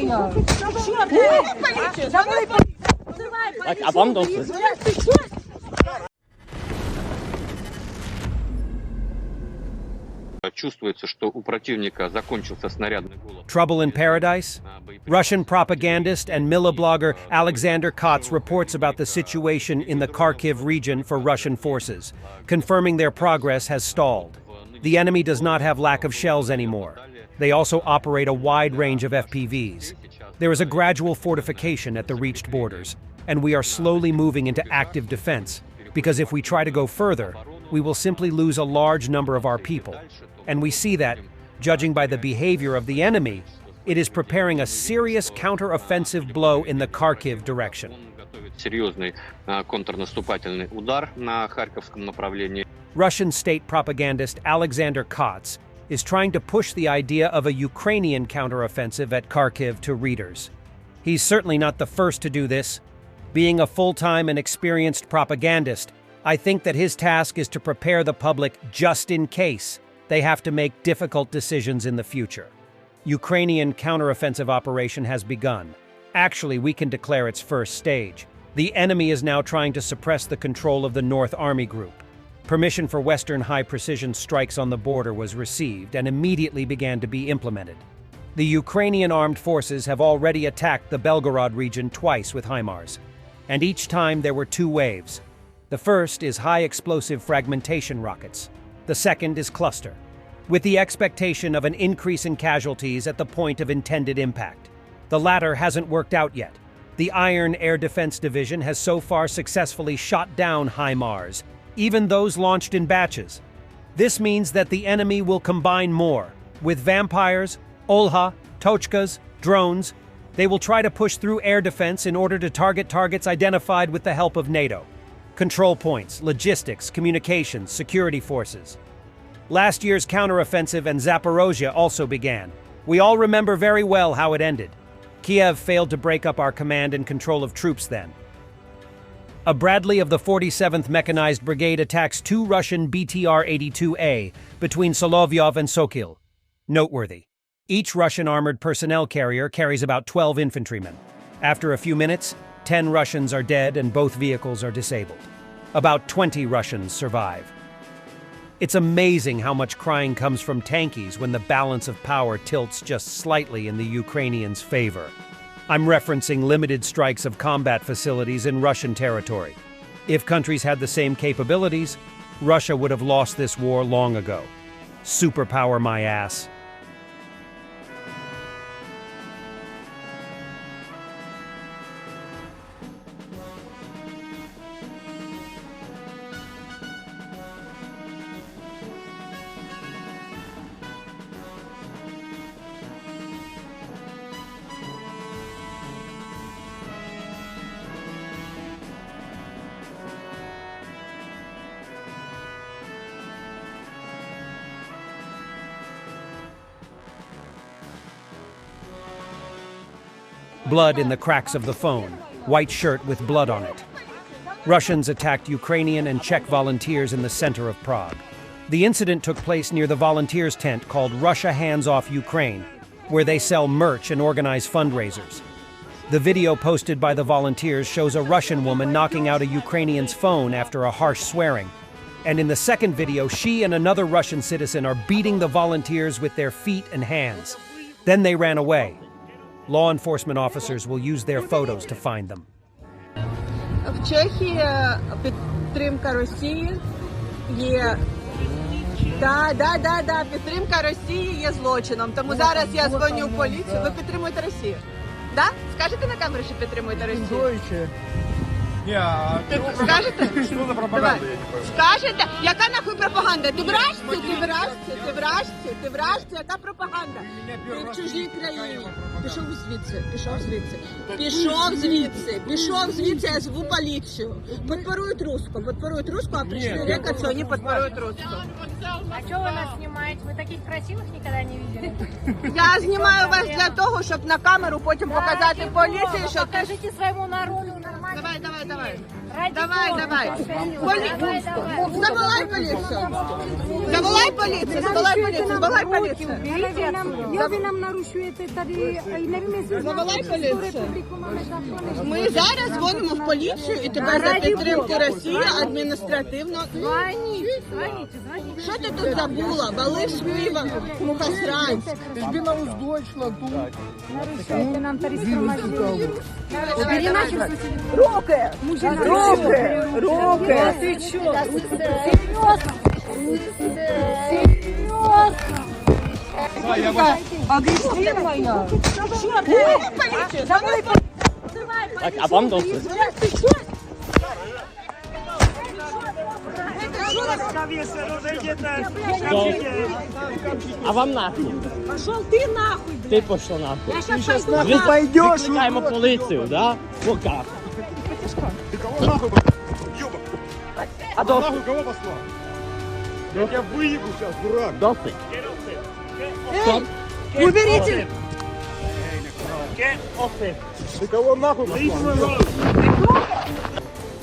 А вам должен. Чувствуется, что у противника закончился снарядный голод. Trouble in Paradise? Russian propagandist and Mila blogger Alexander Kots reports about the situation in the Kharkiv region for Russian forces, confirming their progress has stalled. The enemy does not have lack of shells anymore. They also operate a wide range of FPVs. There is a gradual fortification at the reached borders, and we are slowly moving into active defense, because if we try to go further, we will simply lose a large number of our people. And we see that, judging by the behavior of the enemy, it is preparing a serious counter-offensive blow in the Kharkiv direction. Серьезный контрнаступательный удар на Харьковском направлении. Russian state propagandist Alexander Kots is trying to push the idea of a Ukrainian counteroffensive at Kharkiv to readers. He's certainly not the first to do this. Being a full-time and experienced propagandist, I think that his task is to prepare the public just in case they have to make difficult decisions in the future. Ukrainian counteroffensive operation has begun. Actually, we can declare its first stage. The enemy is now trying to suppress the control of the North Army Group. Permission for Western high-precision strikes on the border was received and immediately began to be implemented. The Ukrainian armed forces have already attacked the Belgorod region twice with HIMARS, and each time there were two waves. The first is high-explosive fragmentation rockets. The second is cluster, with the expectation of an increase in casualties at the point of intended impact. The latter hasn't worked out yet. The Iron Air Defense Division has so far successfully shot down HIMARS, even those launched in batches. This means that the enemy will combine more. With vampires, Olha, Tochkas, drones, they will try to push through air defense in order to target targets identified with the help of NATO. Control points, logistics, communications, security forces. Last year's counteroffensive in Zaporozhye also began. We all remember very well how it ended. Kiev failed to break up our command and control of troops then. A Bradley of the 47th Mechanized Brigade attacks two Russian BTR-82A between Solovyov and Sokil. Noteworthy. Each Russian armored personnel carrier carries about 12 infantrymen. After a few minutes, 10 Russians are dead and both vehicles are disabled. About 20 Russians survive. It's amazing how much crying comes from tankies when the balance of power tilts just slightly in the Ukrainians' favor. I'm referencing limited strikes of combat facilities in Russian territory. If countries had the same capabilities, Russia would have lost this war long ago. Superpower my ass. Blood in the cracks of the phone, white shirt with blood on it. Russians attacked Ukrainian and Czech volunteers in the center of Prague. The incident took place near the volunteers' tent called Russia Hands Off Ukraine, where they sell merch and organize fundraisers. The video posted by the volunteers shows a Russian woman knocking out a Ukrainian's phone after a harsh swearing. And in the second video, she and another Russian citizen are beating the volunteers with their feet and hands. Then they ran away. Law enforcement officers will use their photos to find them. В Чехії підтримка Росії є. Підтримка Росії є злочином. Тому зараз я дзвоню в поліцію. Ви підтримуєте Росію? Да? Скажете на камеру, що підтримуєте Росію? Скажете? Что за пропаганда? Скажете? Яка нахуй пропаганда? Ти вражці, яка пропаганда? Ти в чужій країні. Пішов звідси, я зву поліцію. Подпорують руску, а пришли рекать, что они подпоруют руску. А что вы нас снимаете? Вы таких красивых никогда не видели? Я знімаю вас для того, щоб на камеру потім показати поліції, що ти... Покажите своему народу нормально. Давай. Ради Давай. бога. Давай. Заволай поліцію. Ви нам нарушуєте тоді, не вмісти. Заволай поліцію. Ми зараз дзвонимо в поліцію і тебе за підтримку Росії адміністративно. Звоните. Що ти тут забула? Балиш пиво, мухосранць. Ти ж би на уздочно тут. Нарушуєте нам тарифну машину. Переначе Руки! Руки! Ти що? Серйозно? Агресивно? Поліцію! Заволай Так, а вам досить? А вам нахуй? Пошел ты нахуй, блядь. Ти пішов нахуй. Я сейчас пойду Ви пойдеш, викликаємо поліцію, да? Пока. Ты кого нахуй, ёбок? Адольф, Нахуй кого послал? Я тебя выебу сейчас, дурак. досить. Стоп. Уберите! Ты кого нахуй послал?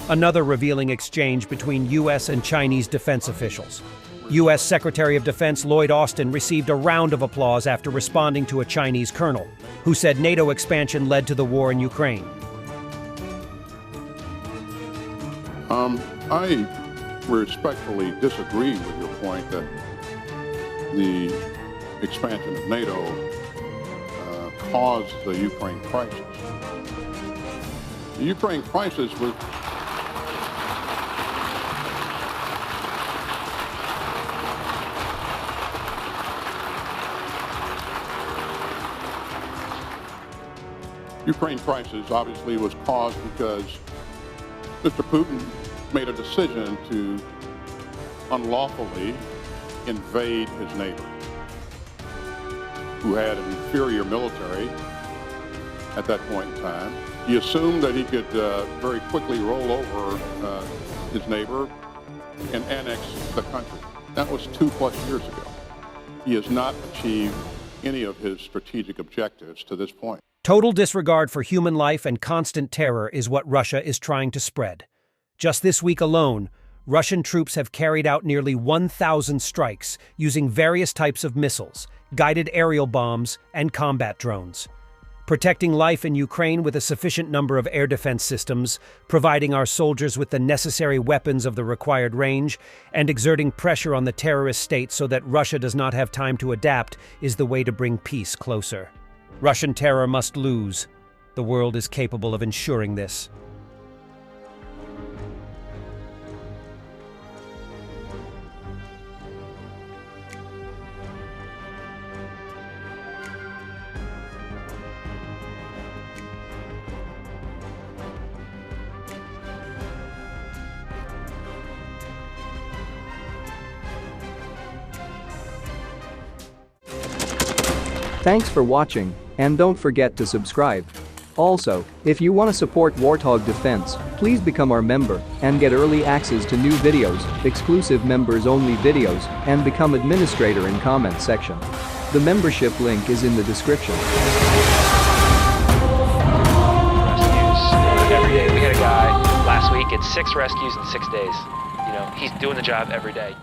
Another revealing exchange between U.S. and Chinese defense officials. U.S. Secretary of Defense Lloyd Austin received a round of applause after responding to a Chinese colonel, who said NATO expansion led to the war in Ukraine. I respectfully disagree with your point that the expansion of NATO caused the Ukraine crisis. The Ukraine crisis was Ukraine crisis obviously was caused because Mr. Putin made a decision to unlawfully invade his neighbor, who had an inferior military at that point in time. He assumed that he could very quickly roll over his neighbor and annex the country. That was 2+ years ago. He has not achieved any of his strategic objectives to this point. Total disregard for human life and constant terror is what Russia is trying to spread. Just this week alone, Russian troops have carried out nearly 1,000 strikes using various types of missiles, guided aerial bombs, and combat drones. Protecting life in Ukraine with a sufficient number of air defense systems, providing our soldiers with the necessary weapons of the required range, and exerting pressure on the terrorist state so that Russia does not have time to adapt is the way to bring peace closer. Russian terror must lose. The world is capable of ensuring this. Thanks for watching, and don't forget to subscribe. Also, if you want to support Warthog Defense, please become our member and get early access to new videos, exclusive members-only videos, and become administrator in comment section. The membership link is in the description. Rescues every day. We had a guy last week, it's 6 rescues in 6 days. You know, he's doing the job every day.